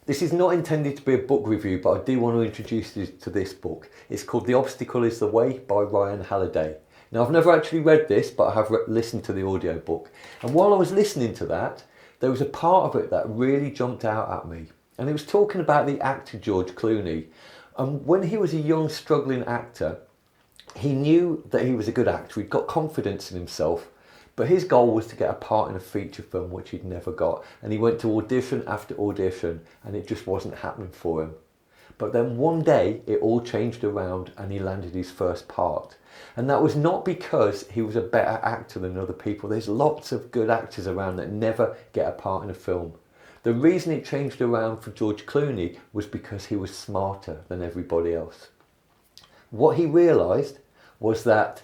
This is not intended to be a book review, but I do want to introduce you to this book. It's called The Obstacle is the Way by Ryan Halliday. Now, I've never actually read this, but I have listened to the audiobook. And while I was listening to that, there was a part of it that really jumped out at me. And it was talking about the actor George Clooney. And when he was a young, struggling actor, he knew that he was a good actor. He'd got confidence in himself. But his goal was to get a part in a feature film, which he'd never got. And he went to audition after audition, and it just wasn't happening for him. But then one day, it all changed around, and he landed his first part. And that was not because he was a better actor than other people. There's lots of good actors around that never get a part in a film. The reason it changed around for George Clooney was because he was smarter than everybody else. What he realised was that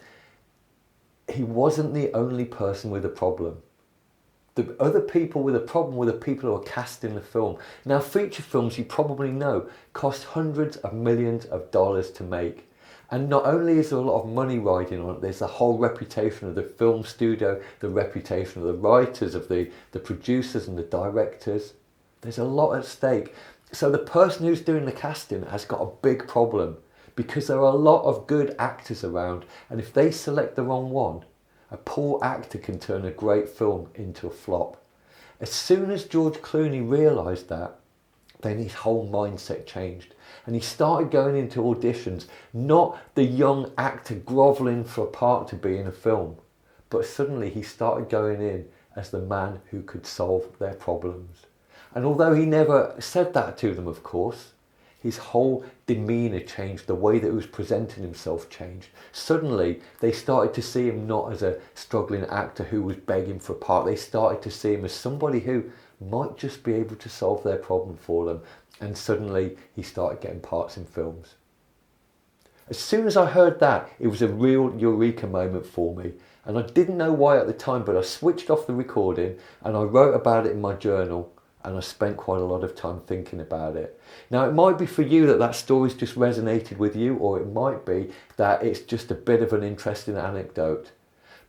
he wasn't the only person with a problem. The other people with a problem were the people who are casting the film. Now, feature films, you probably know, cost hundreds of millions of dollars to make. And not only is there a lot of money riding on it, there's the whole reputation of the film studio, the reputation of the writers, of the producers and the directors. There's a lot at stake. So the person who's doing the casting has got a big problem, because there are a lot of good actors around, and if they select the wrong one, a poor actor can turn a great film into a flop. As soon as George Clooney realised that, then his whole mindset changed, and he started going into auditions, not the young actor grovelling for a part to be in a film, but suddenly he started going in as the man who could solve their problems. And although he never said that to them, of course, his whole demeanour changed, the way that he was presenting himself changed. Suddenly, they started to see him not as a struggling actor who was begging for a part. They started to see him as somebody who might just be able to solve their problem for them. And suddenly, he started getting parts in films. As soon as I heard that, it was a real eureka moment for me. And I didn't know why at the time, but I switched off the recording and I wrote about it in my journal. And I spent quite a lot of time thinking about it. Now, it might be for you that that story's just resonated with you, or it might be that it's just a bit of an interesting anecdote.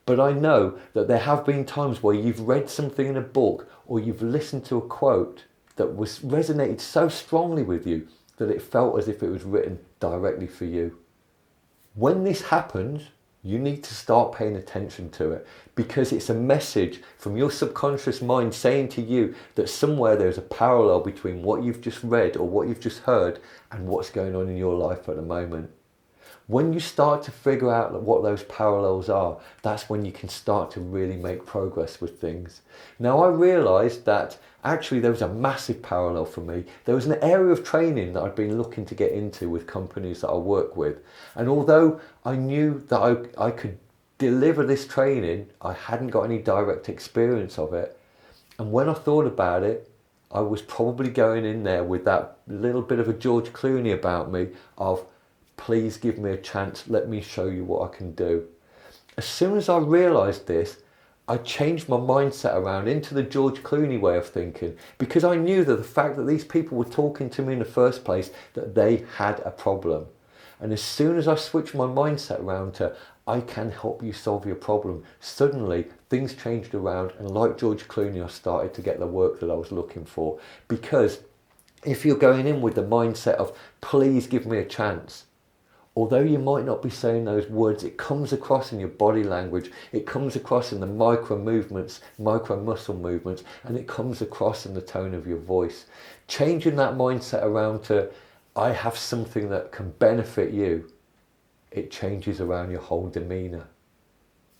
But I know that there have been times where you've read something in a book, or you've listened to a quote that was resonated so strongly with you that it felt as if it was written directly for you. When this happens, you need to start paying attention to it, because it's a message from your subconscious mind saying to you that somewhere there's a parallel between what you've just read or what you've just heard and what's going on in your life at the moment. When you start to figure out what those parallels are, that's when you can start to really make progress with things. Now, I realised that actually there was a massive parallel for me. There was an area of training that I'd been looking to get into with companies that I work with. And although I knew that I could deliver this training, I hadn't got any direct experience of it. And when I thought about it, I was probably going in there with that little bit of a George Clooney about me of, please give me a chance, let me show you what I can do. As soon as I realised this, I changed my mindset around into the George Clooney way of thinking, because I knew that the fact that these people were talking to me in the first place, that they had a problem. And as soon as I switched my mindset around to, I can help you solve your problem, suddenly things changed around, and like George Clooney, I started to get the work that I was looking for. Because if you're going in with the mindset of, please give me a chance, although you might not be saying those words, it comes across in your body language, it comes across in the micro movements, micro muscle movements, and it comes across in the tone of your voice. Changing that mindset around to, I have something that can benefit you, it changes around your whole demeanour.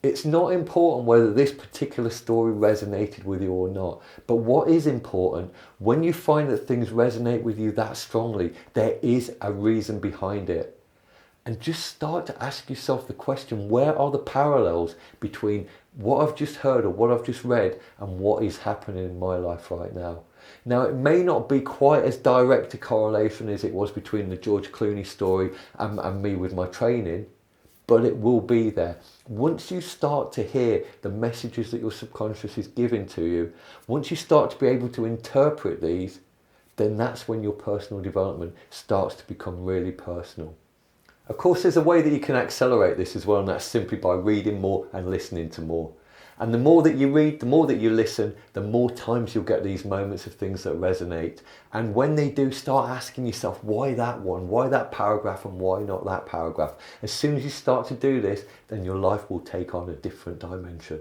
It's not important whether this particular story resonated with you or not, but what is important, when you find that things resonate with you that strongly, there is a reason behind it. And just start to ask yourself the question, where are the parallels between what I've just heard or what I've just read and what is happening in my life right now? Now, it may not be quite as direct a correlation as it was between the George Clooney story and me with my training, but it will be there. Once you start to hear the messages that your subconscious is giving to you, once you start to be able to interpret these, then that's when your personal development starts to become really personal. Of course, there's a way that you can accelerate this as well, and that's simply by reading more and listening to more. And the more that you read, the more that you listen, the more times you'll get these moments of things that resonate. And when they do, start asking yourself, why that one? Why that paragraph and why not that paragraph? As soon as you start to do this, then your life will take on a different dimension.